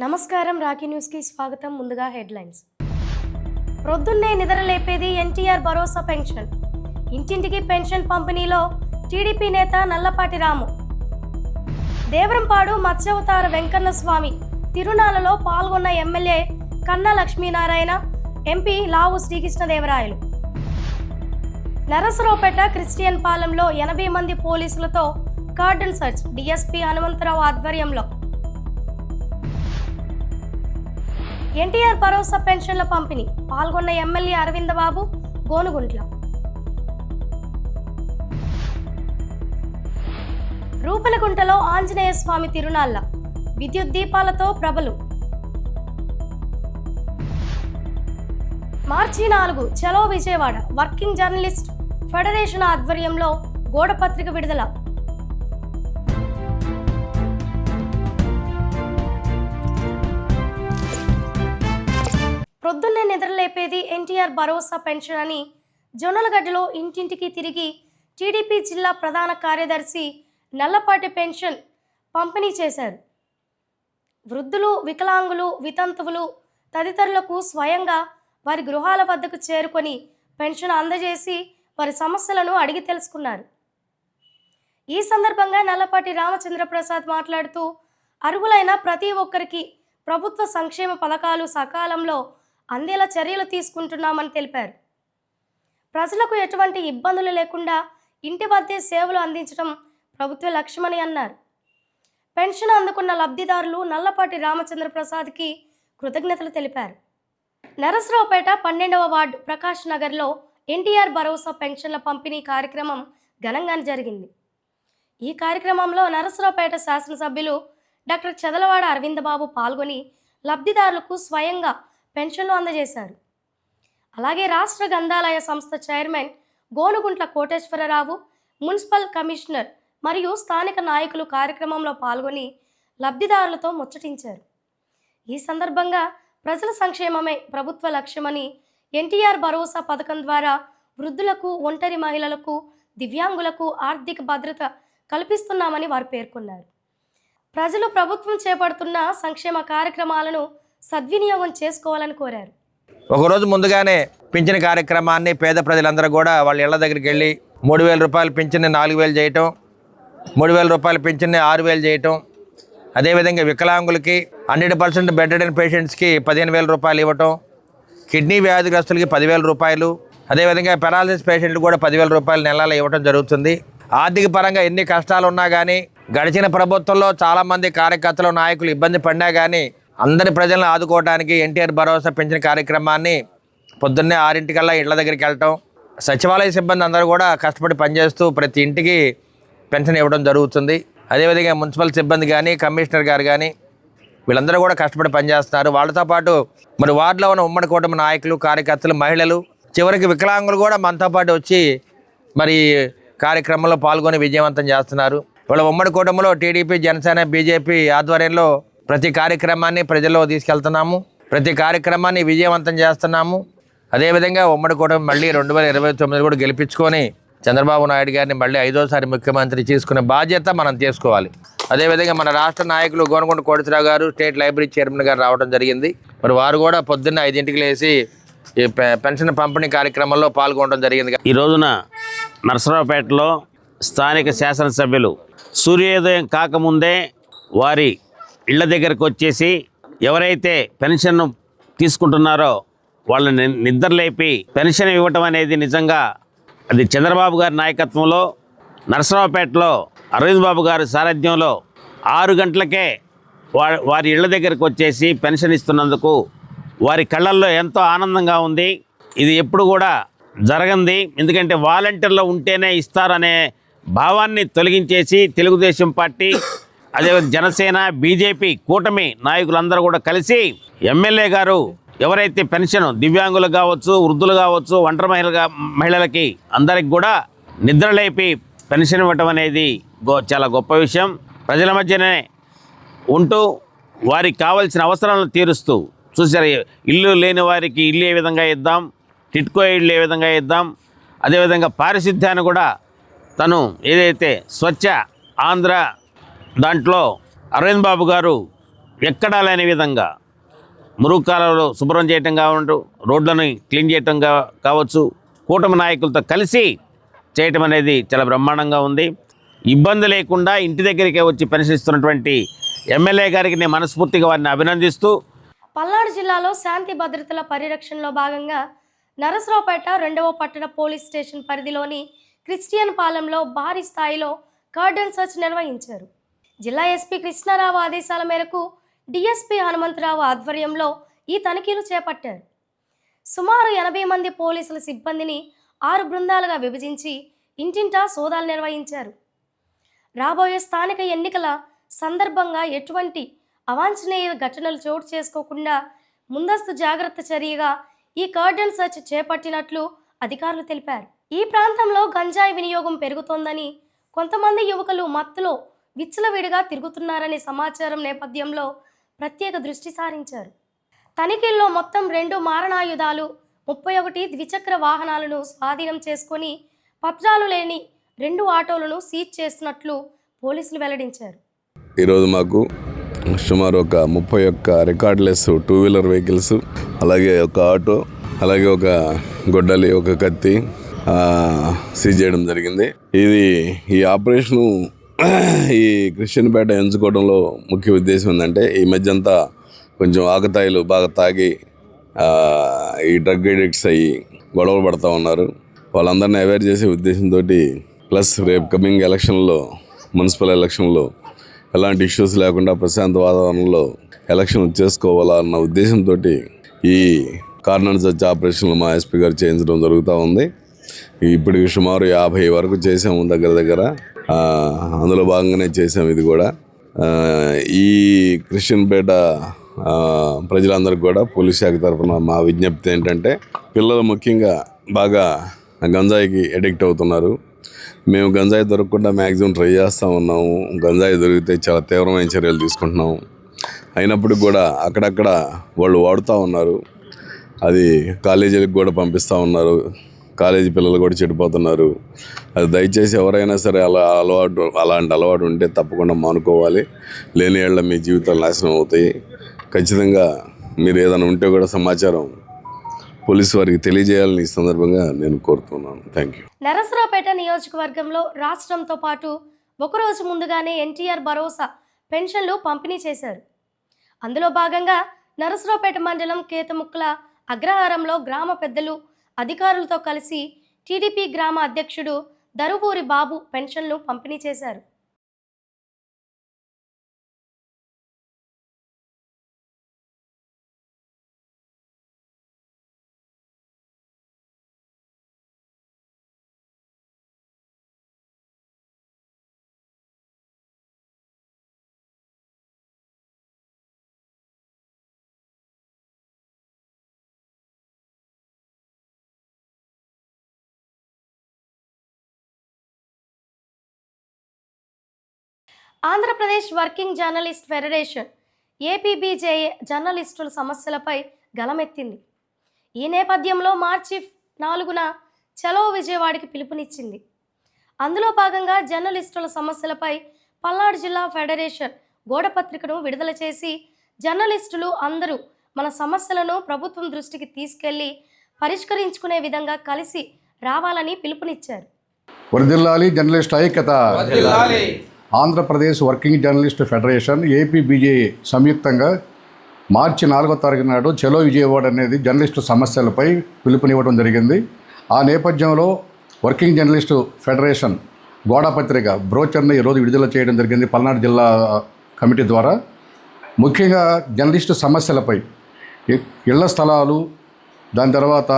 నమస్కారం రాకీ న్యూస్కి స్వాగతం. ముందుగా హెడ్లైన్స్. ప్రొద్దున్నే నిద్రలేపేది ఎన్టీఆర్ భరోసా పెన్షన్. ఇంటింటికి పెన్షన్ పంపిణీలో టీడీపీ నేత నల్లపాటి రాము. దేవరంపాడు మత్స్యావతార వెంకన్న స్వామి తిరునాళ్లలో పాల్గొన్న ఎమ్మెల్యే కన్నా లక్ష్మీనారాయణ, ఎంపీ లావు శ్రీకృష్ణదేవరాయలు. నరసరావుపేట క్రిస్టియన్ పాలెంలో 80 మంది పోలీసులతో కార్డన్ సర్చ్, డీఎస్పీ హనుమంతరావు ఆధ్వర్యంలో. ఎన్టీఆర్ భరోసా పెన్షన్ల పంపిణీ పాల్గొన్న ఎమ్మెల్యే అరవిందబాబు, గోనుగుంట్ల. రూపలగుంటలో ఆంజనేయ స్వామి తిరునాళ్ల విద్యుత్ దీపాలతో ప్రభలు. మార్చి 4 చలో విజయవాడ వర్కింగ్ జర్నలిస్ట్ ఫెడరేషన్ ఆధ్వర్యంలో గోడపత్రిక విడుదల. ప్రొద్దున్నే నిద్రలేపేది ఎన్టీఆర్ భరోసా పెన్షన్ అని జొన్నలగడ్డలో ఇంటింటికి తిరిగి టీడీపీ జిల్లా ప్రధాన కార్యదర్శి నల్లపాటి పెన్షన్ పంపిణీ చేశారు. వృద్ధులు, వికలాంగులు, వితంతువులు తదితరులకు స్వయంగా వారి గృహాల వద్దకు చేరుకొని పెన్షన్ అందజేసి వారి సమస్యలను అడిగి తెలుసుకున్నారు. ఈ సందర్భంగా నల్లపాటి రామచంద్రప్రసాద్ మాట్లాడుతూ, అర్హులైన ప్రతి ఒక్కరికి ప్రభుత్వ సంక్షేమ పథకాలు సకాలంలో అందేలా చర్యలు తీసుకుంటున్నామని తెలిపారు. ప్రజలకు ఎటువంటి ఇబ్బందులు లేకుండా ఇంటి వద్దే సేవలు అందించడం ప్రభుత్వ లక్ష్యమని అన్నారు. పెన్షన్ అందుకున్న లబ్ధిదారులు నల్లపాటి రామచంద్రప్రసాద్కి కృతజ్ఞతలు తెలిపారు. నరసరావుపేట 12వ వార్డు ప్రకాష్ నగర్లో ఎన్టీఆర్ భరోసా పెన్షన్ల పంపిణీ కార్యక్రమం ఘనంగా జరిగింది. ఈ కార్యక్రమంలో నరసరావుపేట శాసనసభ్యులు డాక్టర్ చదలవాడ అరవిందబాబు పాల్గొని లబ్ధిదారులకు స్వయంగా పెన్షన్లు అందజేశారు. అలాగే రాష్ట్ర గ్రంథాలయ సంస్థ chairman Gonuguntla Koteswararao, municipal commissioner మరియు స్థానిక నాయకులు కార్యక్రమంలో పాల్గొని లబ్ధిదారులతో ముచ్చటించారు. ఈ సందర్భంగా ప్రజల సంక్షేమమే ప్రభుత్వ లక్ష్యమని, ఎన్టీఆర్ భరోసా పథకం ద్వారా వృద్ధులకు, ఒంటరి మహిళలకు, దివ్యాంగులకు ఆర్థిక భద్రత కల్పిస్తున్నామని వారు పేర్కొన్నారు. ప్రజలు ప్రభుత్వం చేపడుతున్న సంక్షేమ కార్యక్రమాలను సద్వినియోగం చేసుకోవాలని కోరారు. ఒకరోజు ముందుగానే పింఛన్ కార్యక్రమాన్ని పేద ప్రజలందరూ కూడా వాళ్ళ ఇళ్ల దగ్గరికి వెళ్ళి 3,000 రూపాయల పింఛన్ని 4,000 చేయటం, 3,000 రూపాయల పింఛన్ని 6,000 చేయటం, అదేవిధంగా వికలాంగులకి 100% బెడ్ పేషెంట్స్కి 15,000 రూపాయలు ఇవ్వటం, కిడ్నీ వ్యాధిగ్రస్తులకి 10,000 రూపాయలు, అదేవిధంగా పెరాలసిస్ పేషెంట్లు కూడా 10,000 రూపాయలు నెలలో ఇవ్వటం జరుగుతుంది. ఆర్థిక పరంగా ఎన్ని కష్టాలు ఉన్నా కానీ, గడిచిన ప్రభుత్వంలో చాలామంది కార్యకర్తలు, నాయకులు ఇబ్బంది పడినా కానీ అందరి ప్రజలను ఆదుకోవడానికి ఎన్టీఆర్ భరోసా పెన్షన్ కార్యక్రమాన్ని పొద్దున్నే 6 ఇళ్ల దగ్గరికి వెళ్ళటం, సచివాలయ సిబ్బంది అందరూ కూడా కష్టపడి పనిచేస్తూ ప్రతి ఇంటికి పెన్షన్ ఇవ్వడం జరుగుతుంది. అదేవిధంగా మున్సిపల్ సిబ్బంది కానీ, కమిషనర్ గారు కానీ వీళ్ళందరూ కూడా కష్టపడి పనిచేస్తున్నారు. వాళ్ళతో పాటు మరి వార్డులో ఉన్న ఉమ్మడి కూటమి నాయకులు, కార్యకర్తలు, మహిళలు, చివరికి వికలాంగులు కూడా మనతో పాటు వచ్చి మరి కార్యక్రమంలో పాల్గొని విజయవంతం చేస్తున్నారు. వాళ్ళ ఉమ్మడి కూటమిలో టీడీపీ, జనసేన, బీజేపీ ఆధ్వర్యంలో ప్రతి కార్యక్రమాన్ని ప్రజల్లో తీసుకెళ్తున్నాము, ప్రతి కార్యక్రమాన్ని విజయవంతం చేస్తున్నాము. అదేవిధంగా ఉమ్మడి కూటమి మళ్ళీ 2029 కూడా గెలిపించుకొని చంద్రబాబు నాయుడు గారిని మళ్ళీ 5వ ముఖ్యమంత్రి చేసుకునే బాధ్యత మనం తీసుకోవాలి. అదేవిధంగా మన రాష్ట్ర నాయకులు గోనగుంట కోటేశ్వరరావు గారు, స్టేట్ లైబ్రరీ చైర్మన్ గారు రావడం జరిగింది. మరి వారు కూడా పొద్దున్న 5ంటికి లేచి ఈ పెన్షన్ పంపిణీ కార్యక్రమంలో పాల్గొనడం జరిగింది. ఈ రోజున నరసరావుపేటలో స్థానిక శాసనసభ్యులు సూర్యోదయం కాకముందే వారి ఇళ్ల దగ్గరకు వచ్చేసి ఎవరైతే పెన్షన్ తీసుకుంటున్నారో వాళ్ళని నిద్రలేపి పెన్షన్ ఇవ్వటం అనేది నిజంగా అది చంద్రబాబు గారి నాయకత్వంలో నరసరావుపేటలో అరవింద్ బాబు గారి సారథ్యంలో 6 గంటలకే వారి ఇళ్ల దగ్గరకు వచ్చేసి పెన్షన్ ఇస్తున్నందుకు వారి కళ్ళల్లో ఎంతో ఆనందంగా ఉంది. ఇది ఎప్పుడు కూడా జరగంది. ఎందుకంటే వాలంటీర్లో ఉంటేనే ఇస్తారనే భావాన్ని తొలగించేసి తెలుగుదేశం పార్టీ, అదే జనసేన, బీజేపీ కూటమి నాయకులందరూ కూడా కలిసి ఎమ్మెల్యే గారు ఎవరైతే పెన్షన్ దివ్యాంగులు కావచ్చు, వృద్ధులు కావచ్చు, ఒంటరి మహిళలకి అందరికి కూడా నిద్రలేపి పెన్షన్ ఇవ్వటం అనేది చాలా గొప్ప విషయం. ప్రజల మధ్యనే ఉంటూ వారికి కావాల్సిన అవసరాలను తీరుస్తూ చూసారు. ఇల్లు లేని వారికి ఇల్లు ఏ విధంగా ఇద్దాం, టిట్కో ఇల్లు ఏ విధంగా ఇద్దాం, అదేవిధంగా పారిశుద్ధ్యాన్ని కూడా తను ఏదైతే స్వచ్ఛ ఆంధ్ర దాంట్లో అరవింద్ బాబు గారు ఎక్కడా లేని విధంగా మురుగు కాలువలు శుభ్రం చేయటం కావచ్చు, రోడ్లను క్లీన్ చేయటం కావచ్చు, కూటమి నాయకులతో కలిసి చేయటం అనేది చాలా బ్రహ్మాండంగా ఉంది. ఇబ్బంది లేకుండా ఇంటి దగ్గరికే వచ్చి పరిశీలిస్తున్నటువంటి ఎమ్మెల్యే గారికి నేను మనస్ఫూర్తిగా వారిని అభినందిస్తూ, పల్నాడు జిల్లాలో శాంతి భద్రతల పరిరక్షణలో భాగంగా నరసరావుపేట 2వ పట్టణ పోలీస్ స్టేషన్ పరిధిలోని క్రిస్టియన్ పాలెంలో భారీ స్థాయిలో కార్డన్ సర్చ్ నిర్వహించారు. జిల్లా ఎస్పీ కృష్ణారావు ఆదేశాల మేరకు డిఎస్పీ హనుమంతరావు ఆధ్వర్యంలో ఈ తనిఖీలు చేపట్టారు. సుమారు 80 మంది పోలీసుల సిబ్బందిని 6 బృందాలుగా విభజించి ఇంటింటా సోదాలు నిర్వహించారు. రాబోయే స్థానిక ఎన్నికల సందర్భంగా ఎటువంటి అవాంఛనీయ ఘటనలు చోటు చేసుకోకుండా ముందస్తు జాగ్రత్త చర్యగా ఈ కార్డన్ సర్చ్ చేపట్టినట్లు అధికారులు తెలిపారు. ఈ ప్రాంతంలో గంజాయి వినియోగం పెరుగుతోందని, కొంతమంది యువకులు మత్తులో విచ్చలవిడిగా తిరుగుతున్నారనే సమాచారం నేపథ్యంలో ప్రత్యేక దృష్టి సారించారు. తనిఖీల్లో మొత్తం 2 మారణాయుధాలు, 31 ద్విచక్ర వాహనాలను స్వాధీనం చేసుకొని పత్రాలు లేని 2 ఆటోలను సీజ్ చేసినట్లు పోలీసులు వెల్లడించారు. ఈరోజు మాకు సుమారు ఒక 31 రికార్డ్లెస్ 2 వీలర్ వెహికల్స్, అలాగే ఒక ఆటో, అలాగే ఒక గొడ్డలి, ఒక కత్తి సీజ్ చేయడం జరిగింది. ఈ ఆపరేషను ఈ క్రిస్టియన్పేట ఎంచుకోవడంలో ముఖ్య ఉద్దేశం ఏంటంటే, ఈ మధ్యంతా కొంచెం ఆకతాయిలు బాగా తాగి ఈ డ్రగ్ ఎడిక్ట్స్ అయ్యి గొడవలు పడుతూ ఉన్నారు. వాళ్ళందరినీ అవేర్ చేసే ఉద్దేశంతో, ప్లస్ రేపు కమింగ్ ఎలక్షన్లో, మున్సిపల్ ఎలక్షన్లో ఎలాంటి ఇష్యూస్ లేకుండా ప్రశాంత వాతావరణంలో ఎలక్షన్ చేసుకోవాలన్న ఉద్దేశంతో ఈ కార్నర్ సర్చ్ ఆపరేషన్లు మా ఎస్పీ గారు చేయించడం జరుగుతూ ఉంది. ఇప్పటికి సుమారు 50 వరకు చేసాము దగ్గర. అందులో భాగంగానే చేసాము ఇది కూడా. ఈ క్రిస్టియన్పేట ప్రజలందరికీ కూడా పోలీస్ శాఖ తరఫున మా విజ్ఞప్తి ఏంటంటే, పిల్లలు ముఖ్యంగా బాగా గంజాయికి అడిక్ట్ అవుతున్నారు. మేము గంజాయి దొరకకుండా మ్యాక్సిమం ట్రై చేస్తూ ఉన్నాము. గంజాయి దొరికితే చాలా తీవ్రమైన చర్యలు తీసుకుంటున్నాము. అయినప్పటికీ కూడా అక్కడక్కడ వాళ్ళు వాడుతూ ఉన్నారు. అది కాలేజీలకు కూడా పంపిస్తూ ఉన్నారు. కాలేజీ పిల్లలు కూడా చెడిపోతున్నారు. అది దయచేసి ఎవరైనా సరే అలాంటి అలవాటు ఉంటే తప్పకుండా మానుకోవాలి. లేని ఏళ్ళ మీ జీవితాలు నాశనం అవుతాయి. ఖచ్చితంగా మీరు ఏదైనా ఉంటే కూడా సమాచారం పోలీసు వారికి తెలియజేయాలని ఈ సందర్భంగా నేను కోరుతున్నాను. Thank you. నరసరావుపేట నియోజకవర్గంలో రాష్ట్రంతో పాటు ఒకరోజు ముందుగానే ఎన్టీఆర్ భరోసా పెన్షన్లు పంపిణీ చేశారు. అందులో భాగంగా నరసరావుపేట మండలం కేతముక్కల అగ్రహారంలో గ్రామ పెద్దలు, అధికారులతో కలిసి టీడీపీ గ్రామ అధ్యక్షుడు దరువూరి బాబు పెన్షన్లు పంపిణీ చేశారు. ఆంధ్రప్రదేశ్ వర్కింగ్ జర్నలిస్ట్ ఫెడరేషన్ ఏపీబీజేఏ జర్నలిస్టుల సమస్యలపై గలమెత్తింది. ఈ నేపథ్యంలో మార్చి 4న చలో విజయవాడకి పిలుపునిచ్చింది. అందులో భాగంగా జర్నలిస్టుల సమస్యలపై పల్నాడు జిల్లా ఫెడరేషన్ గోడపత్రికను విడుదల చేసి, జర్నలిస్టులు అందరూ మన సమస్యలను ప్రభుత్వం దృష్టికి తీసుకెళ్లి పరిష్కరించుకునే విధంగా కలిసి రావాలని పిలుపునిచ్చారు. వర్ధిల్లాలి జర్నలిస్ట్ ఐక్యత. ఆంధ్రప్రదేశ్ వర్కింగ్ జర్నలిస్ట్ ఫెడరేషన్ ఏపీబీజేఏ సంయుక్తంగా మార్చి 4వ తారీఖు నాడు చలో విజయవాడ అనేది జర్నలిస్టు సమస్యలపై పిలుపునివ్వడం జరిగింది. ఆ నేపథ్యంలో వర్కింగ్ జర్నలిస్టు ఫెడరేషన్ గోడపత్రిక బ్రోచర్ని ఈరోజు విడుదల చేయడం జరిగింది పల్నాడు జిల్లా కమిటీ ద్వారా. ముఖ్యంగా జర్నలిస్టు సమస్యలపై ఇళ్ల స్థలాలు, దాని తర్వాత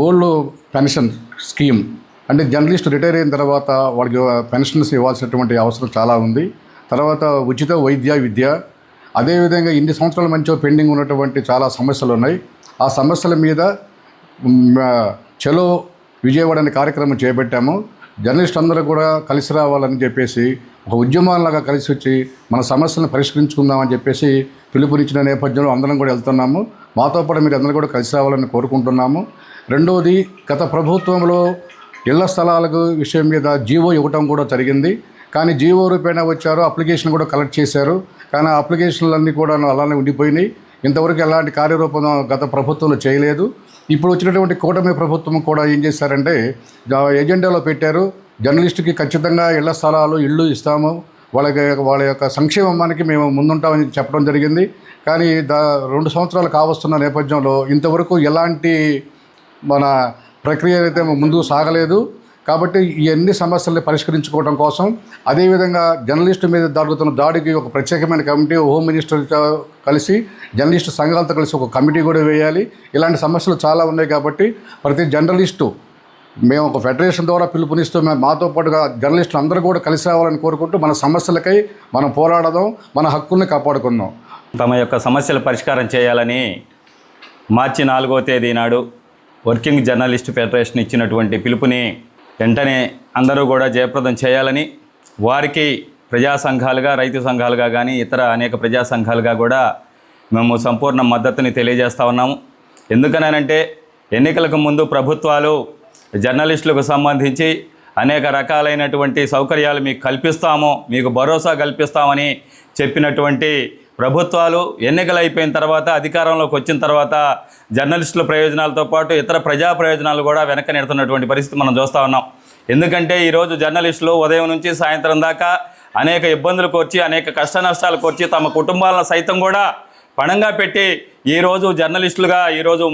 ఓల్డ్ పెన్షన్ స్కీమ్, అంటే జర్నలిస్ట్ రిటైర్ అయిన తర్వాత వాళ్ళకి పెన్షన్స్ ఇవ్వాల్సినటువంటి అవసరం చాలా ఉంది. తర్వాత ఉచిత వైద్య విద్య, అదేవిధంగా ఇన్ని సంవత్సరాల మంచి పెండింగ్ ఉన్నటువంటి చాలా సమస్యలు ఉన్నాయి. ఆ సమస్యల మీద చలో విజయవాడ అనే కార్యక్రమం చేపట్టాము. జర్నలిస్ట్ అందరూ కూడా కలిసి రావాలని చెప్పేసి ఒక ఉద్యమాలాగా కలిసి వచ్చి మన సమస్యలను పరిష్కరించుకుందామని చెప్పేసి పిలుపునిచ్చిన నేపథ్యంలో అందరం కూడా వెళ్తున్నాము. మాతో పాటు మీరు అందరూ కూడా కలిసి రావాలని కోరుకుంటున్నాము. రెండవది, గత ప్రభుత్వంలో ఇళ్ల స్థలాలకు విషయం మీద జీవో ఇవ్వటం కూడా జరిగింది. కానీ జీవో రూపేణా వచ్చారు, అప్లికేషన్ కూడా కలెక్ట్ చేశారు. కానీ ఆ అప్లికేషన్లన్నీ కూడా అలానే ఉండిపోయినాయి. ఇంతవరకు ఎలాంటి కార్యరూపం గత ప్రభుత్వంలో చేయలేదు. ఇప్పుడు వచ్చినటువంటి కూటమి ప్రభుత్వం కూడా ఏం చేశారంటే ఎజెండాలో పెట్టారు, జర్నలిస్టుకి ఖచ్చితంగా ఇళ్ల స్థలాలు ఇళ్ళు ఇస్తాము, వాళ్ళ యొక్క సంక్షేమానికి మేము ముందుంటామని చెప్పడం జరిగింది. కానీ 2 సంవత్సరాలు కావస్తున్న నేపథ్యంలో ఇంతవరకు ఎలాంటి మన ప్రక్రియ అయితే ముందుకు సాగలేదు. కాబట్టి ఈ అన్ని సమస్యల్ని పరిష్కరించుకోవడం కోసం, అదేవిధంగా జర్నలిస్టు మీద జరుగుతున్న దాడికి ఒక ప్రత్యేకమైన కమిటీ, హోమ్ మినిస్టర్తో కలిసి జర్నలిస్టు సంఘాలతో కలిసి ఒక కమిటీ కూడా వేయాలి. ఇలాంటి సమస్యలు చాలా ఉన్నాయి కాబట్టి ప్రతి జర్నలిస్టు మేము ఒక ఫెడరేషన్ ద్వారా పిలుపునిస్తూ మాతో పాటుగా జర్నలిస్టులు అందరూ కూడా కలిసి రావాలని కోరుకుంటూ మన సమస్యలకై మనం పోరాడదాం, మన హక్కుల్ని కాపాడుకుందాం. తమ యొక్క సమస్యల పరిష్కారం చేయాలని మార్చి 4వ తేదీ నాడు వర్కింగ్ జర్నలిస్ట్ ఫెడరేషన్ ఇచ్చినటువంటి పిలుపుని వెంటనే అందరూ కూడా జయప్రదం చేయాలని, వారికి ప్రజా సంఘాలుగా, రైతు సంఘాలుగా కానీ ఇతర అనేక ప్రజా సంఘాలుగా కూడా మేము సంపూర్ణ మద్దతుని తెలియజేస్తూ ఉన్నాము. ఎందుకనంటే ఎన్నికలకు ముందు ప్రభుత్వాలు జర్నలిస్టులకు సంబంధించి అనేక రకాలైనటువంటి సౌకర్యాలు మీకు కల్పిస్తాము, మీకు భరోసా కల్పిస్తామని చెప్పినటువంటి ప్రభుత్వాలు ఎన్నికలు అయిపోయిన తర్వాత, అధికారంలోకి వచ్చిన తర్వాత జర్నలిస్టుల ప్రయోజనాలతో పాటు ఇతర ప్రజా ప్రయోజనాలు కూడా వెనక నెడుతున్నటువంటి పరిస్థితి మనం చూస్తూ ఉన్నాం. ఎందుకంటే ఈరోజు జర్నలిస్టులు ఉదయం నుంచి సాయంత్రం దాకా అనేక ఇబ్బందులు కోర్చి, అనేక కష్ట నష్టాలు కోర్చి, తమ కుటుంబాలను సైతం కూడా పణంగా పెట్టి ఈరోజు జర్నలిస్టులుగా ఈరోజు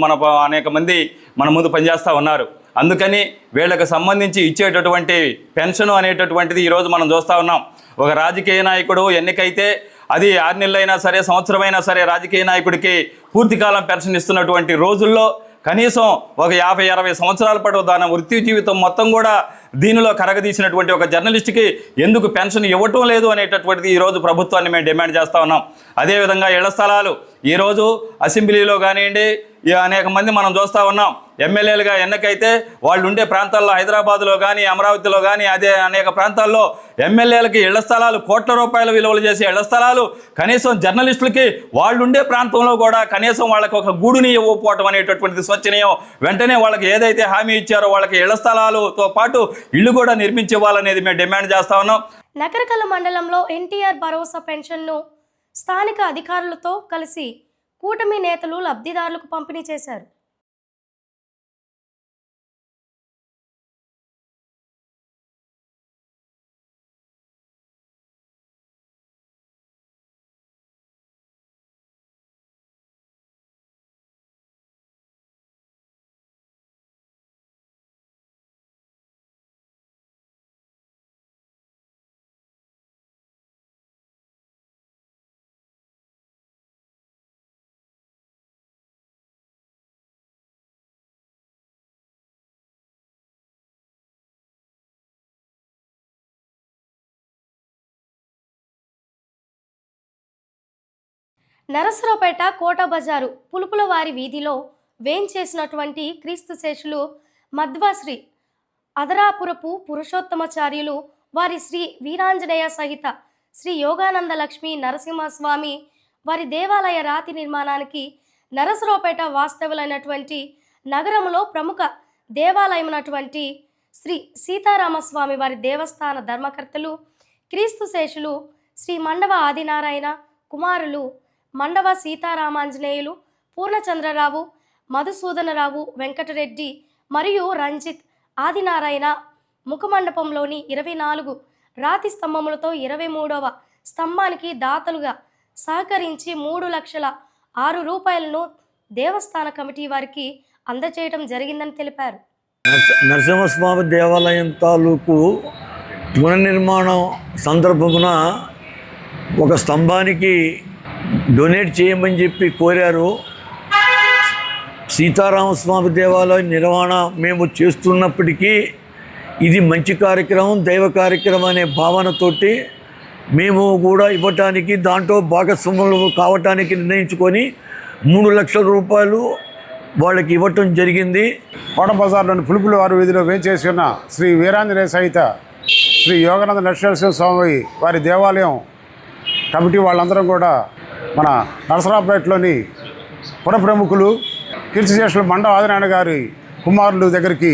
అనేక మంది మన ముందు పనిచేస్తూ ఉన్నారు. అందుకని వీళ్ళకి సంబంధించి ఇచ్చేటటువంటి పెన్షన్ అనేటటువంటిది ఈరోజు మనం చూస్తూ ఉన్నాం. ఒక రాజకీయ నాయకుడు ఎన్నికైతే అది 6 నెలలైనా సరే, సంవత్సరమైనా సరే రాజకీయ నాయకుడికి పూర్తికాలం పెన్షన్ ఇస్తున్నటువంటి రోజుల్లో కనీసం ఒక 50-60 సంవత్సరాల పాటు దాని వృత్తి జీవితం మొత్తం కూడా దీనిలో కరగదీసినటువంటి ఒక జర్నలిస్ట్కి ఎందుకు పెన్షన్ ఇవ్వటం లేదు అనేటటువంటిది ఈరోజు ప్రభుత్వాన్ని మేము డిమాండ్ చేస్తూ ఉన్నాం. అదేవిధంగా ఇళ్ల స్థలాలు ఈరోజు అసెంబ్లీలో కానివ్వండి, అనేక మంది మనం చూస్తూ ఉన్నాం. ఎమ్మెల్యేలుగా ఎన్నికైతే వాళ్ళు ఉండే ప్రాంతాల్లో, హైదరాబాద్లో కానీ, అమరావతిలో కానీ, అదే అనేక ప్రాంతాల్లో ఎమ్మెల్యేలకి ఇళ్ల స్థలాలు, కోట్ల రూపాయల విలువలు చేసే ఇళ్ల స్థలాలు కనీసం జర్నలిస్టులకి వాళ్ళు ఉండే ప్రాంతంలో కూడా కనీసం వాళ్ళకి ఒక గూడుని ఇవ్వకపోవటం అనేటటువంటిది శోచనీయం. వెంటనే వాళ్ళకి ఏదైతే హామీ ఇచ్చారో వాళ్ళకి ఇళ్ల స్థలాలతో పాటు ఇళ్ళు కూడా నిర్మించి ఇవ్వాలనేది మేము డిమాండ్ చేస్తా ఉన్నాం. నకరకల్ల మండలంలో ఎన్టీఆర్ భరోసా పెన్షన్ను స్థానిక అధికారులతో కలిసి కూటమి నేతలు లబ్ధిదారులకు పంపిణీ చేశారు. నరసరావుపేట కోట బజారు పులుపులవారి వీధిలో వేంచేసినటువంటి క్రీస్తు శేషులు మధ్వాశ్రీ అదరాపురపు పురుషోత్తమాచార్యులు వారి శ్రీ వీరాంజనేయ సహిత శ్రీ యోగానంద లక్ష్మీ నరసింహస్వామి వారి దేవాలయ రాతి నిర్మాణానికి నరసరావుపేట వాస్తవులైనటువంటి నగరంలో ప్రముఖ దేవాలయమైనటువంటి శ్రీ సీతారామస్వామి వారి దేవస్థాన ధర్మకర్తలు క్రీస్తు శేషులు శ్రీ మండవ ఆదినారాయణ కుమారులు మండవ సీతారామాంజనేయులు, పూర్ణచంద్రరావు, మధుసూదనరావు, వెంకటరెడ్డి మరియు రంజిత్ ఆదినారాయణ ముఖమండపంలోని 24 రాతి స్తంభములతో 23వ స్తంభానికి దాతలుగా సహకరించి 3,06,000 రూపాయలను దేవస్థాన కమిటీ వారికి అందజేయడం జరిగిందని తెలిపారు. నరసింహస్వామి దేవాలయం తాలూకు పునర్నిర్మాణం సందర్భమున ఒక స్తంభానికి డొనేట్ చేయమని చెప్పి కోరారు. సీతారామస్వామి దేవాలయం నిర్వహణ మేము చేస్తున్నప్పటికీ ఇది మంచి కార్యక్రమం, దైవ కార్యక్రమం అనే భావనతోటి మేము కూడా ఇవ్వటానికి, దాంట్లో భాగస్వాములు కావటానికి నిర్ణయించుకొని 3 లక్షల రూపాయలు వాళ్ళకి ఇవ్వటం జరిగింది. కోట బజార్లోని పులుపులవారి వీధిలో వేంచేసి ఉన్న శ్రీ వీరాంజనేయ సహిత శ్రీ యోగానంద నరసింహ స్వామి వారి దేవాలయం కమిటీ వాళ్ళందరం కూడా మన నరసరావుపేటలోని పుర ప్రముఖులు కీర్తిశేషులు మండవ ఆదినారాయణ గారి కుమారులు దగ్గరికి,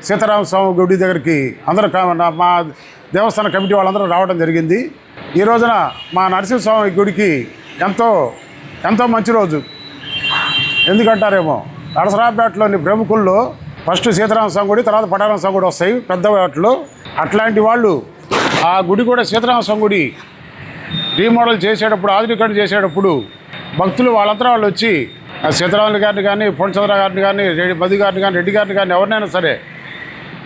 సీతారామస్వామి గుడి దగ్గరికి అందరూ మా దేవస్థాన కమిటీ వాళ్ళందరూ రావడం జరిగింది. ఈ రోజున మా నరసింహస్వామి గుడికి ఎంతో మంచి రోజు. ఎందుకంటారేమో, నరసరావుపేటలోని ప్రముఖుల్లో ఫస్ట్ సీతారామస్వామి గుడి, తర్వాత పటారామస్వామి గుడి వస్తాయి పెద్ద వాటిలో. అట్లాంటి వాళ్ళు ఆ గుడి కూడా సీతారామస్వామి గుడి రీమోడల్ చేసేటప్పుడు, ఆధునీకరణ చేసేటప్పుడు భక్తులు వాళ్ళంతా వాళ్ళు వచ్చి సీతారాములు గారిని కానీ, పూర్ణచంద్ర గారిని కానీ, మధు గారిని కానీ, రెడ్డి గారిని కానీ ఎవరినైనా సరే,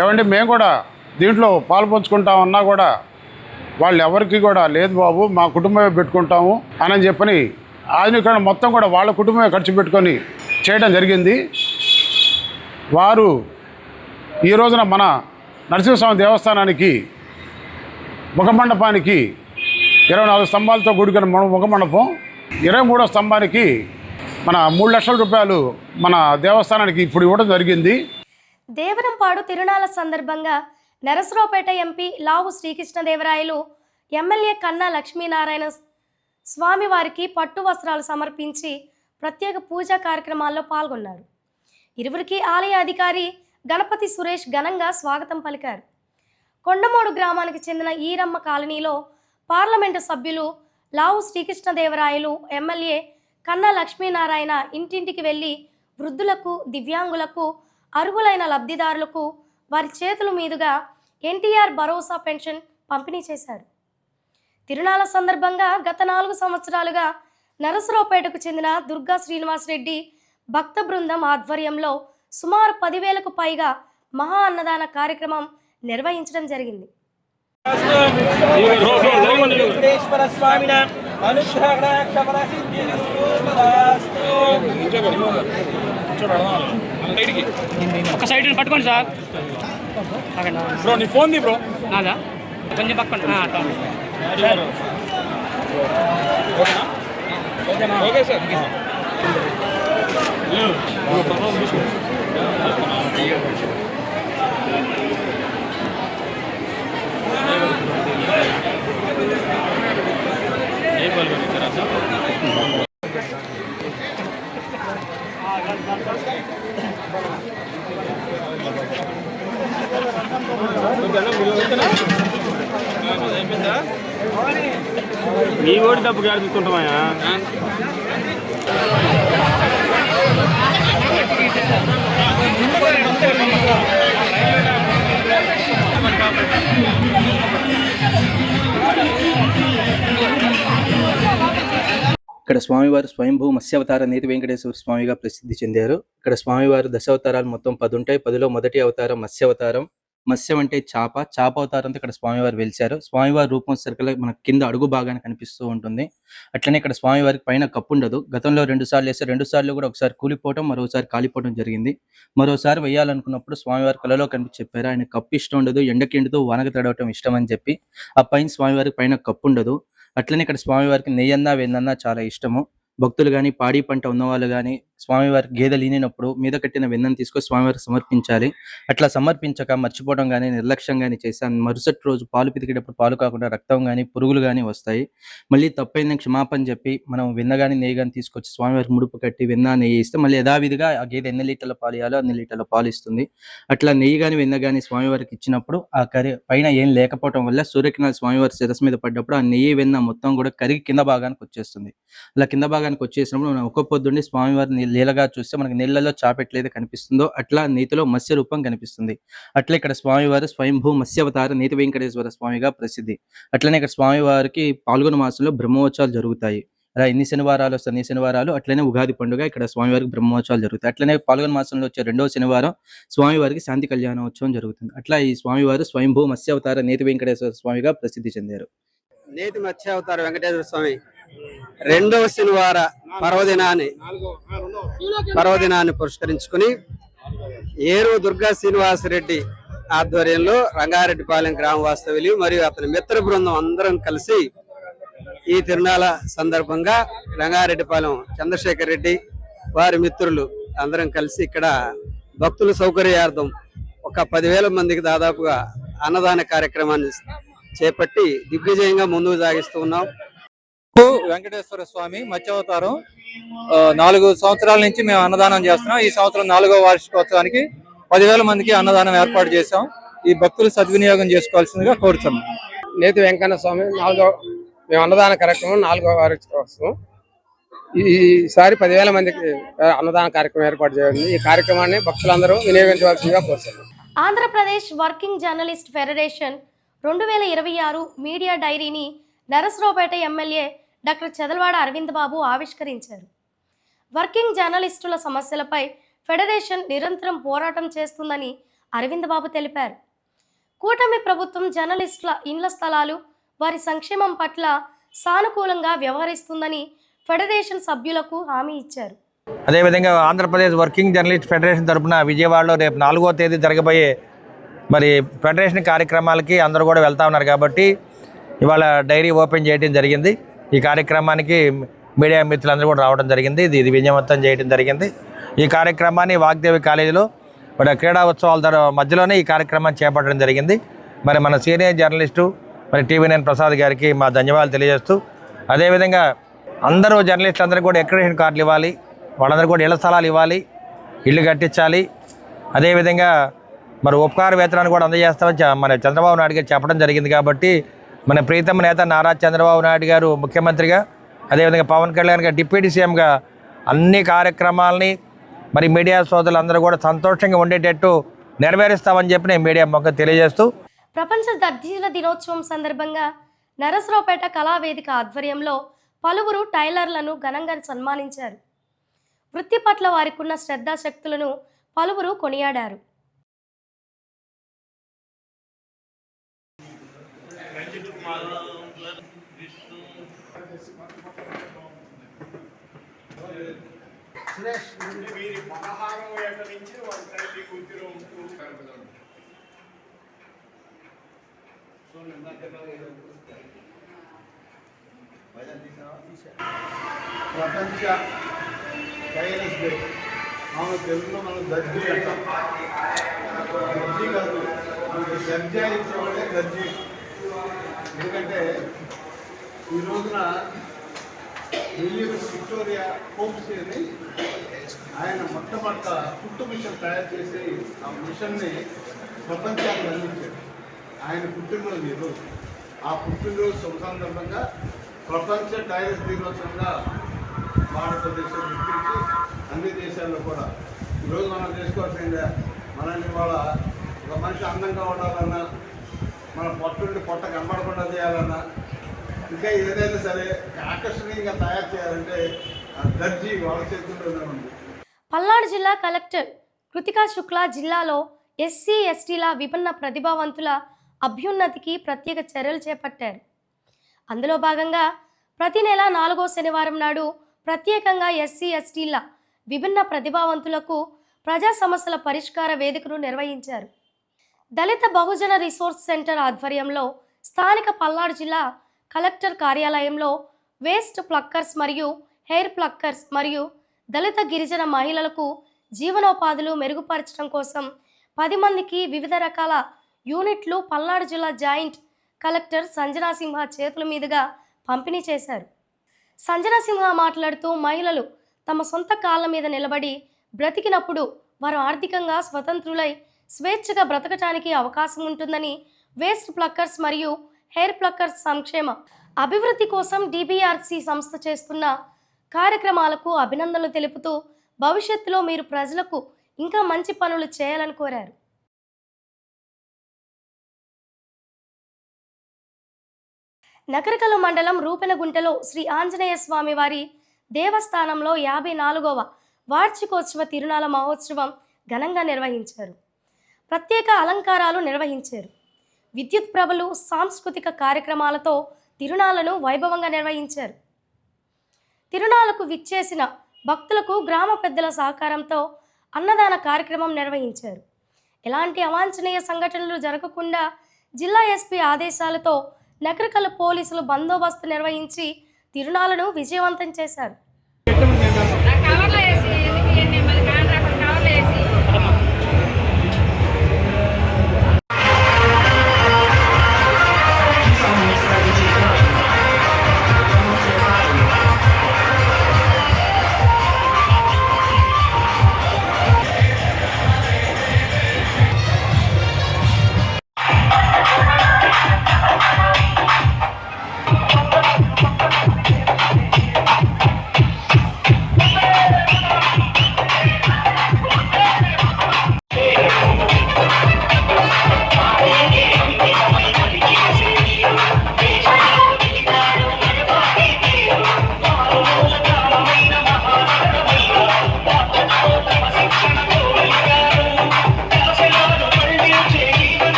ఏమంటే మేము కూడా దీంట్లో పాలు పంచుకుంటామన్నా కూడా వాళ్ళు ఎవరికి కూడా లేదు బాబు మా కుటుంబమే పెట్టుకుంటాము అని చెప్పని ఆధునీకరణ మొత్తం కూడా వాళ్ళ కుటుంబమే ఖర్చు పెట్టుకొని చేయడం జరిగింది. వారు ఈ రోజున మన నరసింహస్వామి దేవస్థానానికి ముఖమండపానికి 24 స్తంభాలతో కూడుకున్న ముఖమండపం, 23వ స్తంభానికి మన 3 లక్షల రూపాయలు మన దేవస్థానానికి ఇప్పుడు ఇవ్వడం జరిగింది. దేవరంపాడు తిరునాళ్ల సందర్భంగా నరసరావుపేట ఎంపీ లావు శ్రీకృష్ణదేవరాయలు ఎమ్మెల్యే కన్నా లక్ష్మీనారాయణ స్వామివారికి పట్టు వస్త్రాలు సమర్పించి ప్రత్యేక పూజా కార్యక్రమాల్లో పాల్గొన్నారు. ఇరువురికి ఆలయ అధికారి గణపతి సురేష్ ఘనంగా స్వాగతం పలికారు. కొండమూడు గ్రామానికి చెందిన ఈరమ్మ కాలనీలో పార్లమెంటు సభ్యులు లావు శ్రీకృష్ణదేవరాయలు ఎమ్మెల్యే కన్నా లక్ష్మీనారాయణ ఇంటింటికి వెళ్ళి వృద్ధులకు, దివ్యాంగులకు, అర్హులైన లబ్ధిదారులకు వారి చేతుల మీదుగా ఎన్టీఆర్ భరోసా పెన్షన్ పంపిణీ చేశారు. తిరునాళ్ల సందర్భంగా గత 4 సంవత్సరాలుగా నరసరావుపేటకు చెందిన దుర్గా శ్రీనివాసరెడ్డి భక్త బృందం ఆధ్వర్యంలో సుమారు 10,000కు పైగా మహా అన్నదాన కార్యక్రమం నిర్వహించడం జరిగింది. ఒక సైడ్ పట్టుకోండి సార్. బ్రో నీ ఫోన్ ది బ్రో నాదా కొంచెం పక్కన ఓకే సార్. నీ ఓడి డబ్బు గాడి చూసుకుంటామా? ఇక్కడ స్వామివారు స్వయంభూ మత్స్యావతార నీతి వెంకటేశ్వర స్వామిగా ప్రసిద్ధి చెందారు. ఇక్కడ స్వామివారు దశావతారాలు మొత్తం 10 ఉంటాయి. 10లో మొదటి అవతారం మత్స్యావతారం. మత్స్యం అంటే చాప అవతారంతో ఇక్కడ స్వామివారు వెలిచారు. స్వామివారి రూపం సరికల మన కింద అడుగు భాగాన్ని కనిపిస్తూ ఉంటుంది. అట్లనే ఇక్కడ స్వామివారికి పైన కప్పు ఉండదు. గతంలో 2 సార్లు వేసారు. 2 సార్లు కూడా ఒకసారి కూలిపోవడం, మరోసారి కాలిపోవడం జరిగింది. మరోసారి వేయాలనుకున్నప్పుడు స్వామివారి కలలో కనిపించి చెప్పారు ఆయన కప్పు ఇష్టం ఉండదు, ఎండకి ఎండుతూ వానకు తడవటం ఇష్టం అని చెప్పి. ఆ పైన స్వామివారికి పైన కప్పు ఉండదు. అట్లనే ఇక్కడ స్వామివారికి నెయ్యన్నా వెన్నన్నా చాలా ఇష్టము. భక్తులు కానీ, పాడి పంట ఉన్నవాళ్ళు కానీ స్వామివారికి గేదెలు ఈనినప్పుడు మీద కట్టిన వెన్నను తీసుకొని స్వామివారికి సమర్పించాలి. అట్లా సమర్పించక మర్చిపోవడం కానీ, నిర్లక్ష్యం కానీ చేసి మరుసటి రోజు పాలు పితికేటప్పుడు పాలు కాకుండా రక్తం కానీ, పురుగులు కానీ వస్తాయి. మళ్ళీ తప్పైందని క్షమాపణ చెప్పి మనం వెన్న కానీ, నెయ్యి కానీ తీసుకొచ్చి స్వామివారికి ముడుపు కట్టి వెన్న, నెయ్యి ఇస్తే మళ్ళీ యథావిధిగా ఆ గేదె ఎన్ని లీటర్ల పాలు ఇవ్వాలో అన్ని లీటర్ల పాలు ఇస్తుంది. అట్లా నెయ్యి కానీ, వెన్న కానీ స్వామివారికి ఇచ్చినప్పుడు ఆ కర్రీ పైన ఏం లేకపోవడం వల్ల సూర్యకిరణాలు స్వామివారి శిరస్సు మీద పడ్డప్పుడు ఆ నెయ్యి, వెన్న మొత్తం కూడా కరిగి కింద భాగానికి వచ్చేస్తుంది. అలా కింద భాగానికి వచ్చేసినప్పుడు మనం ఒక్క పొద్దుండి స్వామివారిని లీలగా చూస్తే మనకి నీళ్ళలో చాపెట్లయితే కనిపిస్తుందో అట్లా నీతిలో మత్స్య రూపం కనిపిస్తుంది. అట్లా ఇక్కడ స్వామివారు స్వయంభూ మత్స్యావతార నీతి వెంకటేశ్వర స్వామిగా ప్రసిద్ధి. అట్లనే ఇక్కడ స్వామివారికి పాల్గొన మాసంలో బ్రహ్మోత్సవాలు జరుగుతాయి. అలా ఎన్ని శనివారాలు వస్తాయి అన్ని శనివారాలు. అట్లనే ఉగాది పండుగ ఇక్కడ స్వామివారికి బ్రహ్మోత్సవాలు జరుగుతాయి. అట్లనే పాల్గొన మాసంలో వచ్చే 2వ శనివారం స్వామివారికి శాంతి కళ్యాణోత్సవం జరుగుతుంది. అట్లా ఈ స్వామివారు స్వయంభూ మత్స్యావతార నీతి వెంకటేశ్వర స్వామిగా ప్రసిద్ధి చెందారు. నేతి మత్స్యావతార వెంకటేశ్వర స్వామి 2వ శనివార పర్వదినాన్ని పురస్కరించుకుని ఏరు దుర్గా శ్రీనివాసరెడ్డి ఆధ్వర్యంలో రంగారెడ్డిపాలెం గ్రామ వాస్తవ్యులు మరియు అతని మిత్ర బృందం అందరం కలిసి ఈ తిరునాళ్ళ సందర్భంగా రంగారెడ్డిపాలెం చంద్రశేఖర్ రెడ్డి వారి మిత్రులు అందరం కలిసి ఇక్కడ భక్తుల సౌకర్యార్థం ఒక 10,000 మందికి దాదాపుగా అన్నదాన కార్యక్రమాన్ని చేపట్టి దిగ్విజయంగా ముందుకు సాగిస్తూ ఉన్నాం. వెంకటేశ్వర స్వామి మత్స్యావతారం 4 సంవత్సరాల నుంచి మేము అన్నదానం చేస్తున్నాం. ఈ సంవత్సరం 4వ వార్షికోత్సవానికి 10,000 మందికి అన్నదానం ఏర్పాటు చేశాం. ఈ భక్తులు సద్వినియోగం చేసుకోవాల్సిందిగా కోరుతున్నాం. నేతి వెంకన్న స్వామి మేము అన్నదాన కార్యక్రమం 4వ వార్షికోత్సవం. ఈసారి 10,000 మందికి అన్నదాన కార్యక్రమం ఏర్పాటు చేయండి. ఈ కార్యక్రమాన్ని భక్తులందరూ వినియోగించవలసిందిగా కోరుతున్నాం. Andhra Pradesh working journalist federation 2026 media డైరీని నరసరావుపేట ఎమ్మెల్యే డాక్టర్ చదలవాడ అరవింద్ బాబు ఆవిష్కరించారు. వర్కింగ్ జర్నలిస్టుల సమస్యలపై ఫెడరేషన్ నిరంతరం పోరాటం చేస్తుందని అరవింద్ బాబు తెలిపారు. కూటమి ప్రభుత్వం జర్నలిస్టుల ఇండ్ల స్థలాలు, వారి సంక్షేమం పట్ల సానుకూలంగా వ్యవహరిస్తుందని ఫెడరేషన్ సభ్యులకు హామీ ఇచ్చారు. అదేవిధంగా ఆంధ్రప్రదేశ్ వర్కింగ్ జర్నలిస్ట్ ఫెడరేషన్ తరఫున విజయవాడలో రేపు 4వ తేదీ జరగబోయే ఫెడరేషన్ కార్యక్రమాలకి అందరూ కూడా వెళ్తా ఉన్నారు కాబట్టి ఇవాళ డైరీ ఓపెన్ చేయడం జరిగింది. ఈ కార్యక్రమానికి మీడియా మిత్రులందరూ కూడా రావడం జరిగింది. ఇది విజయవంతం చేయడం జరిగింది. ఈ కార్యక్రమాన్ని వాగ్దేవి కాలేజీలో క్రీడా ఉత్సవాల మధ్యలోనే ఈ కార్యక్రమాన్ని చేపట్టడం జరిగింది. మన సీనియర్ జర్నలిస్టు TV9 ప్రసాద్ గారికి మా ధన్యవాదాలు తెలియజేస్తూ, అదేవిధంగా అందరూ జర్నలిస్టులు అందరూ కూడా ఎక్రిడేషన్ కార్డులు ఇవ్వాలి, వాళ్ళందరూ కూడా ఇళ్ల స్థలాలు ఇవ్వాలి, ఇల్లు కట్టించాలి. అదేవిధంగా ఉపకార వేతనాన్ని కూడా అందజేస్తామని మన చంద్రబాబు నాయుడు గారు చెప్పడం జరిగింది. కాబట్టి మన ప్రీతమ నేత నారా చంద్రబాబు నాయుడు గారు ముఖ్యమంత్రిగా, అదేవిధంగా పవన్ కళ్యాణ్ గారు డిప్యూటీ సీఎంగా అన్ని కార్యక్రమాలని మీడియా సోదరులందరూ కూడా సంతోషంగా ఉండేటట్టు నెరవేరుస్తామని చెప్పి నేను మీడియా మొక్క తెలియజేస్తూ, ప్రపంచ దర్జీల దినోత్సవం సందర్భంగా నరసరావుపేట కళావేదిక ఆధ్వర్యంలో పలువురు టైలర్లను ఘనంగా సన్మానించారు. వృత్తి పట్ల వారికున్న శ్రద్ధాశక్తులను పలువురు కొనియాడారు. ప్రపంచ టైలర్స్ డే మన తెలుగులో మనం దర్జీ అంటాం. దర్జీ కాదు, మనకి దర్జా ఇచ్చేవాడే దర్జీ. ఎందుకంటే ఈ రోజున విలియం విక్టోరియా హోమ్స్ అని ఆయన మొట్టమొదట కుట్టు మిషన్ తయారు చేసి ఆ మిషన్ని ప్రపంచానికి అందించాడు. ఆయన పుట్టినరోజు ఈరోజు. ఆ పుట్టినరోజు శుభ సందర్భంగా ప్రపంచ టైలర్స్ దినోత్సవంగా భారతదేశం గుర్తించి అన్ని దేశాల్లో కూడా ఈరోజు మనం చేసుకోవాల్సిందే. మనల్ని వాళ్ళ ఒక మనిషి అందంగా ఉండాలన్నా, మన పొట్ట కనబడకుండా చేయాలన్నా, ఇంకా ఏదైనా సరే ఆకర్షణీయంగా తయారు చేయాలంటే దర్జీ వాళ్ళ చేతుల్లోనే ఉంది. పల్నాడు జిల్లా కలెక్టర్ కృతికా శుక్లా జిల్లాలో ఎస్సీ ఎస్టీల విభిన్న ప్రతిభావంతుల అభ్యున్నతికి ప్రత్యేక చర్యలు చేపట్టారు. అందులో భాగంగా ప్రతి నెల 4వ శనివారం నాడు ప్రత్యేకంగా ఎస్సీ ఎస్టీల విభిన్న ప్రతిభావంతులకు ప్రజా సమస్యల పరిష్కార వేదికను నిర్వహించారు. దళిత బహుజన రిసోర్స్ సెంటర్ ఆధ్వర్యంలో స్థానిక పల్నాడు జిల్లా కలెక్టర్ కార్యాలయంలో వేస్ట్ ప్లక్కర్స్ మరియు హెయిర్ ప్లక్కర్స్ మరియు దళిత గిరిజన మహిళలకు జీవనోపాధులు మెరుగుపరచడం కోసం 10 మందికి వివిధ రకాల యూనిట్లు పల్నాడు జిల్లా జాయింట్ కలెక్టర్ సంజనా సింహ చేతుల మీదుగా పంపిణీ చేశారు. సంజనా సింహ మాట్లాడుతూ, మహిళలు తమ సొంత కాళ్ళ మీద నిలబడి బ్రతికినప్పుడు వారు ఆర్థికంగా స్వతంత్రులై స్వేచ్ఛగా బ్రతకటానికి అవకాశం ఉంటుందని, వేస్ట్ ప్లక్కర్స్ మరియు హెయిర్ ప్లక్కర్స్ సంక్షేమ అభివృద్ధి కోసం DBRC సంస్థ చేస్తున్న కార్యక్రమాలకు అభినందనలు తెలుపుతూ భవిష్యత్తులో మీరు ప్రజలకు ఇంకా మంచి పనులు చేయాలని కోరారు. నకరికల మండలం రూపెనగుంటలో శ్రీ ఆంజనేయ స్వామి వారి దేవస్థానంలో 54వ వార్షికోత్సవ తిరునాళ మహోత్సవం ఘనంగా నిర్వహించారు. ప్రత్యేక అలంకారాలు నిర్వహించారు. విద్యుత్ ప్రభలు, సాంస్కృతిక కార్యక్రమాలతో తిరునాళ్లను వైభవంగా నిర్వహించారు. తిరునాళ్లకు విచ్చేసిన భక్తులకు గ్రామ పెద్దల సహకారంతో అన్నదాన కార్యక్రమం నిర్వహించారు. ఎలాంటి అవాంఛనీయ సంఘటనలు జరగకుండా జిల్లా SP ఆదేశాలతో నకరికల పోలీసులు బందోబస్తు నిర్వహించి తిరునాళ్లను విజయవంతం చేశారు.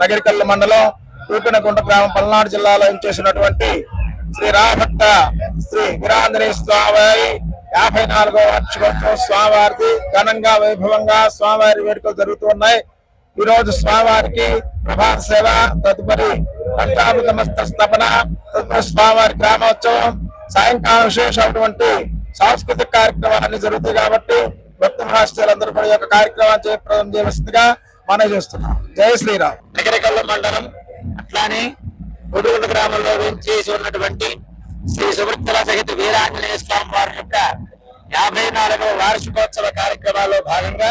నగరికల్లు మండలం రూపినగుంట గ్రామం పల్నాడు జిల్లాలో చేసినటువంటి శ్రీ రామభట్ట శ్రీ వీరాంజనేయ స్వామి 54వ వార్షికోత్సవం స్వామివారికి ఘనంగా వైభవంగా స్వామివారి వేడుకలు జరుగుతున్నాయి. ఈ రోజు స్వామివారికి ప్రభాత సేవ, తదుపరి పంచామృత మస్త స్థాపన, తదుపరి స్వామివారి గ్రామోత్సవం, సాయంకాలం విశేషమైనటువంటి సాంస్కృతిక కార్యక్రమాన్ని జరుగుతాయి. కాబట్టి భక్త మహాశయులందరూ కూడా ఈ యొక్క కార్యక్రమాన్ని జయప్రదం చేయవలసిందిగా మనం చేస్తున్నాం. జై శ్రీరామ్. నగరికల్లు మండలం అట్లానే గుడిగుంట గ్రామంలో చేసి ఉన్నటువంటి శ్రీ సుభద్ర సహిత వీరాంజనేయ స్వామి వారి యొక్క 54వ వార్షికోత్సవ కార్యక్రమాల్లో భాగంగా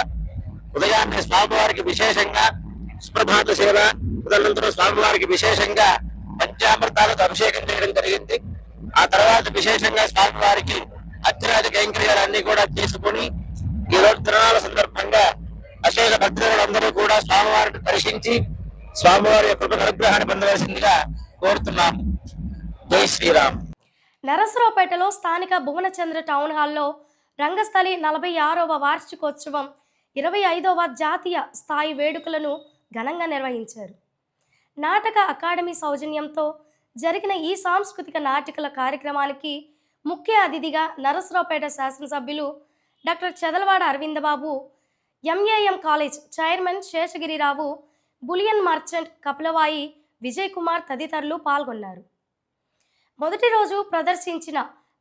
ఉదయాన్నే స్వామివారికి విశేషంగా సుప్రభాత సేవ, తదనంతరం స్వామివారికి విశేషంగా పంచామృతాలతో అభిషేకం చేయడం జరిగింది. ఆ తర్వాత విశేషంగా స్వామివారికి అత్యరాధ కైంకర్యాలన్నీ కూడా తీసుకుని ఈ రోజు తిరునాళ్ళ సందర్భంగా అశేష భక్తులందరూ కూడా స్వామివారిని దర్శించి స్వామివారి యొక్క అనుగ్రహాన్ని పొందవలసిందిగా కోరుతున్నాము. జై శ్రీరామ్. నరసరావుపేటలో స్థానిక భువనచంద్ర టౌన్ హాల్లో రంగస్థలి 46వ వార్షికోత్సవం 25వ జాతీయ స్థాయి వేడుకలను ఘనంగా నిర్వహించారు. నాటక అకాడమీ సౌజన్యంతో జరిగిన ఈ సాంస్కృతిక నాటికల కార్యక్రమానికి ముఖ్య అతిథిగా నరసరావుపేట శాసనసభ్యులు doctor Chedalavada Aravindababu, MAM college chairman Seshagirirao, bullion merchant Kapilavai Vijay Kumar తదితరులు పాల్గొన్నారు. మొదటి రోజు ప్రదర్శించిన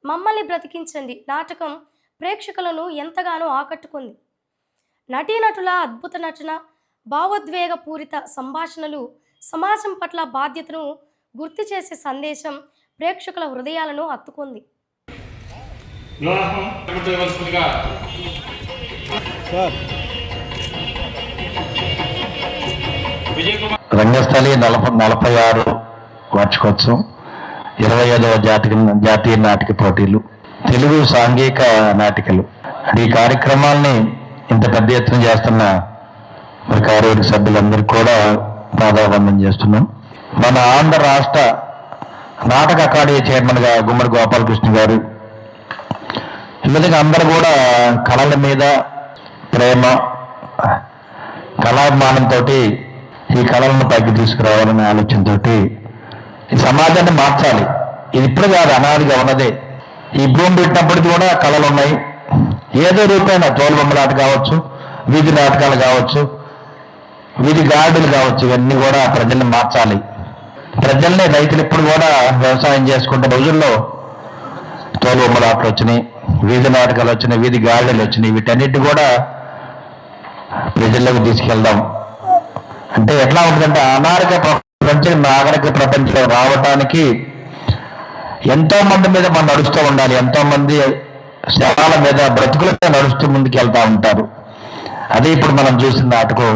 మమ్మల్ని బ్రతికించండి నాటకం ప్రేక్షకులను ఎంతగానో ఆకట్టుకుంది. నటీనటుల అద్భుత నటన, భావోద్వేగ పూరిత సంభాషణలు, సమాజం పట్ల బాధ్యతను గుర్తు చేసే సందేశం ప్రేక్షకుల హృదయాలను హత్తుకుంది. రంగస్థలి 46 వార్షికోత్సవం 25వ జాతీయ నాటిక పోటీలు, తెలుగు సాంఘిక నాటికలు. ఈ కార్యక్రమాల్ని ఇంత పెద్ద ఎత్తున చేస్తున్న మరి కార్యవర్గ సభ్యులందరికీ కూడా పాదాబంధం చేస్తున్నాం. మన ఆంధ్ర రాష్ట్ర నాటక అకాడమీ చైర్మన్గా గుమ్మడి గోపాలకృష్ణ గారు, ఈ విధంగా అందరూ కూడా కళల మీద ప్రేమ, కళాభిమానంతో ఈ కళలను పైకి తీసుకురావాలనే ఆలోచనతో ఈ సమాజాన్ని మార్చాలి. ఇది ఇప్పుడు కాదు, అనాదిగా ఉన్నదే. ఈ భూమి పెట్టినప్పటికీ కూడా కళలు ఉన్నాయి. ఏదో రూపైన తోలుబొమ్మలాట కావచ్చు, వీధి నాటకాలు కావచ్చు, వీధి గాడులు కావచ్చు, ఇవన్నీ కూడా ప్రజల్ని మార్చాలి. ప్రజల్ని రైతులు ఇప్పుడు కూడా వ్యవసాయం చేసుకుంటే రోజుల్లో తోలుబొమ్మలాటలు వచ్చినాయి, వీధి నాటకాలు వచ్చినాయి, వీధి గాడులు వచ్చినాయి. వీటన్నిటి కూడా ప్రజల్లోకి తీసుకెళ్దాం. అంటే ఎట్లా ఉంటుందంటే అనాగరిక ప్రపంచం నాగరిక ప్రపంచంలో రావడానికి ఎంతో మంది మీద మనం నడుస్తూ ఉండాలి. ఎంతో మంది శవాల మీద బ్రతుకులతో నడుస్తూ ముందుకు వెళ్తూ ఉంటారు. అదే ఇప్పుడు మనం చూసిన నాటకం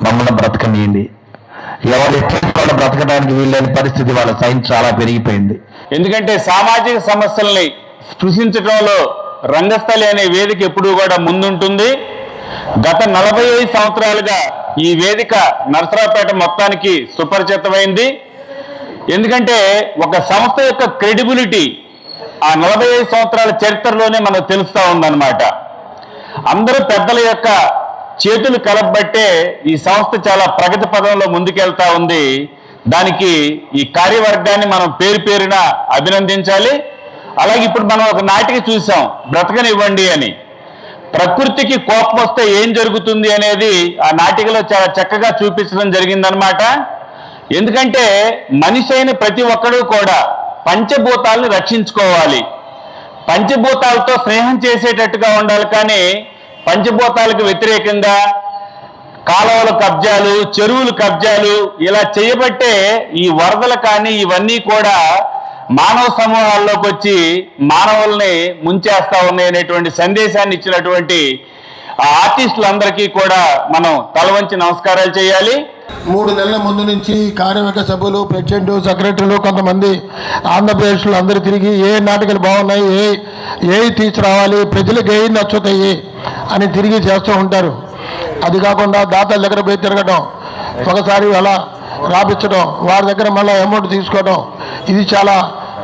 మమ్మల్ని బ్రతకనియండి. ఎవరు ఎట్లా బ్రతకడానికి వీల్లేని పరిస్థితి, వాళ్ళ సైన్స్ చాలా పెరిగిపోయింది. ఎందుకంటే సామాజిక సమస్యల్ని స్పృశించడంలో రంగస్థలి అనే వేదిక ఎప్పుడూ కూడా ముందుంటుంది. గత 45 సంవత్సరాలుగా ఈ వేదిక నరసరావుపేట మొత్తానికి సుపరిచితమైంది. ఎందుకంటే ఒక సంస్థ యొక్క క్రెడిబిలిటీ ఆ 45 సంవత్సరాల చరిత్రలోనే మనకు తెలుస్తూ ఉందన్నమాట. అందరూ పెద్దల యొక్క చేతులు కలపబట్టే ఈ సంస్థ చాలా ప్రగతి పదంలో ముందుకెళ్తా ఉంది. దానికి ఈ కార్యవర్గాన్ని మనం పేరు పేరున అభినందించాలి. అలాగే ఇప్పుడు మనం ఒక నాటిక చూసాం, బ్రతకనివ్వండి అని. ప్రకృతికి కోపం వస్తే ఏం జరుగుతుంది అనేది ఆ నాటికలో చాలా చక్కగా చూపించడం జరిగిందనమాట. ఎందుకంటే మనిషి అయిన ప్రతి ఒక్కరూ కూడా పంచభూతాలను రక్షించుకోవాలి, పంచభూతాలతో స్నేహం చేసేటట్టుగా ఉండాలి. కానీ పంచభూతాలకు వ్యతిరేకంగా కాలువల కబ్జాలు, చెరువులు కబ్జాలు ఇలా చేయబట్టే ఈ వరదలు కానీ ఇవన్నీ కూడా మానవ సమూహాల్లోకి వచ్చి మానవుల్ని ముంచేస్తా ఉన్నాయనేటువంటి సందేశాన్ని ఇచ్చినటువంటి ఆ ఆర్టిస్టులందరికీ కూడా మనం తలవంచి నమస్కారాలు చేయాలి. 3 నెలల ముందు నుంచి కార్యవర్గ సభ్యులు, ప్రెసిడెంట్, సెక్రటరీలు, కొంతమంది ఆంధ్రప్రదేశ్లో అందరూ తిరిగి ఏ నాటకాలు బాగున్నాయి, ఏ తీసుకురావాలి, ప్రజలకు ఏ నచ్చుతాయి అని తిరిగి చేస్తూ ఉంటారు. అది కాకుండా దాతల దగ్గర పోయి తిరగడం, ఒకసారి అలా రాపించడం, వారి దగ్గర మళ్ళీ అమౌంట్ తీసుకోవడం, ఇది చాలా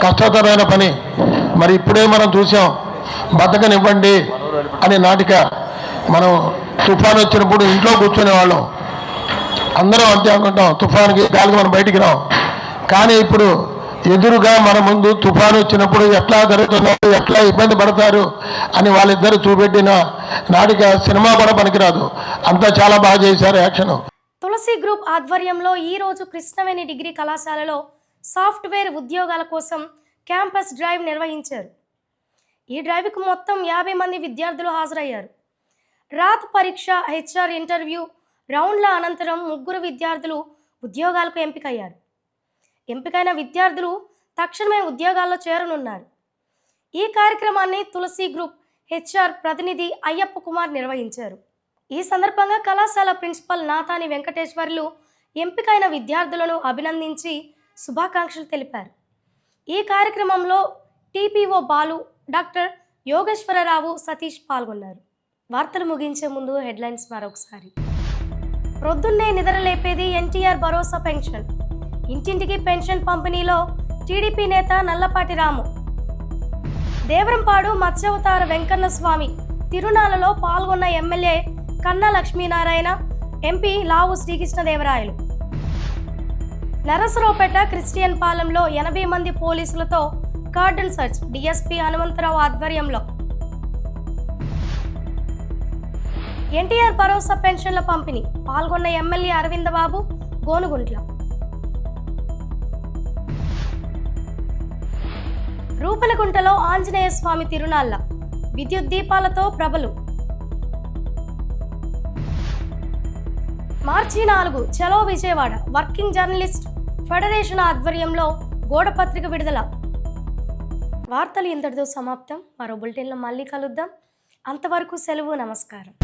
కష్టతరమైన పని. మరి ఇప్పుడే మనం చూసాం బతకనివ్వండి అనే నాటిక. మనం తుఫాను వచ్చినప్పుడు ఇంట్లో కూర్చునే వాళ్ళం. అందరం అంతే అనుకుంటాం, తుఫాన్కి గాలికి మనం బయటికి రాం. కానీ ఇప్పుడు ఎదురుగా మన ముందు తుఫాను వచ్చినప్పుడు ఎట్లా జరుగుతున్నారు, ఎట్లా ఇబ్బంది పడతారు అని వాళ్ళిద్దరు చూపెట్టిన నాటిక సినిమా కూడా పనికిరాదు. అంతా చాలా బాగా చేశారు యాక్షన్. తులసి గ్రూప్ ఆధ్వర్యంలో ఈరోజు కృష్ణవేణి డిగ్రీ కళాశాలలో సాఫ్ట్వేర్ ఉద్యోగాల కోసం క్యాంపస్ డ్రైవ్ నిర్వహించారు. ఈ డ్రైవ్కు మొత్తం 50 మంది విద్యార్థులు హాజరయ్యారు. రాత్ పరీక్ష, HR ఇంటర్వ్యూ రౌండ్ల అనంతరం 3 విద్యార్థులు ఉద్యోగాలకు ఎంపికయ్యారు. ఎంపికైన విద్యార్థులు తక్షణమే ఉద్యోగాల్లో చేరనున్నారు. ఈ కార్యక్రమాన్ని తులసి గ్రూప్ HR ప్రతినిధి అయ్యప్ప కుమార్ నిర్వహించారు. ఈ సందర్భంగా కళాశాల ప్రిన్సిపల్ నాతాని వెంకటేశ్వర్లు ఎంపికైన విద్యార్థులను అభినందించి శుభాకాంక్షలు తెలిపారు. ఈ కార్యక్రమంలో TPO బాలు, డాక్టర్ యోగేశ్వరరావు, సతీష్ పాల్గొన్నారు. వార్తలు ముగించే ముందు హెడ్లైన్స్ మరొకసారి. ప్రొద్దున్నే నిద్రలేపేది ఎన్టీఆర్ భరోసా పెన్షన్. ఇంటింటికి పెన్షన్ పంపిణీలో టీడీపీ నేత నల్లపాటి రాము. దేవరంపాడు మత్స్యావతార వెంకన్న స్వామి తిరునాళ్లలో పాల్గొన్న ఎమ్మెల్యే కన్నా లక్ష్మీనారాయణ, ఎంపీ లావు శ్రీకృష్ణదేవరాయలు. నరసరావుపేట క్రిస్టియన్ పాలెంలో 80 మంది పోలీసులతో కార్డన్ సర్చ్, DSP హనుమంతరావు ఆధ్వర్యంలో. ఎన్టీఆర్ భరోసా పెన్షన్ల పంపిణీ పాల్గొన్న ఎమ్మెల్యే అరవింద్ బాబు, గోనుగుంట్ల. రూపలగుంటలో ఆంజనేయ స్వామి తిరునాళ్ల విద్యుత్ దీపాలతో ప్రభలు. మార్చి 4 చలో విజయవాడ వర్కింగ్ జర్నలిస్ట్ ఫెడరేషన్ ఆధ్వర్యంలో గోడపత్రిక విడుదల. వార్తలు ఇంతటితో సమాప్తం. మరో బులెటిన్లో మళ్ళీ కలుద్దాం. అంతవరకు సెలవు, నమస్కారం.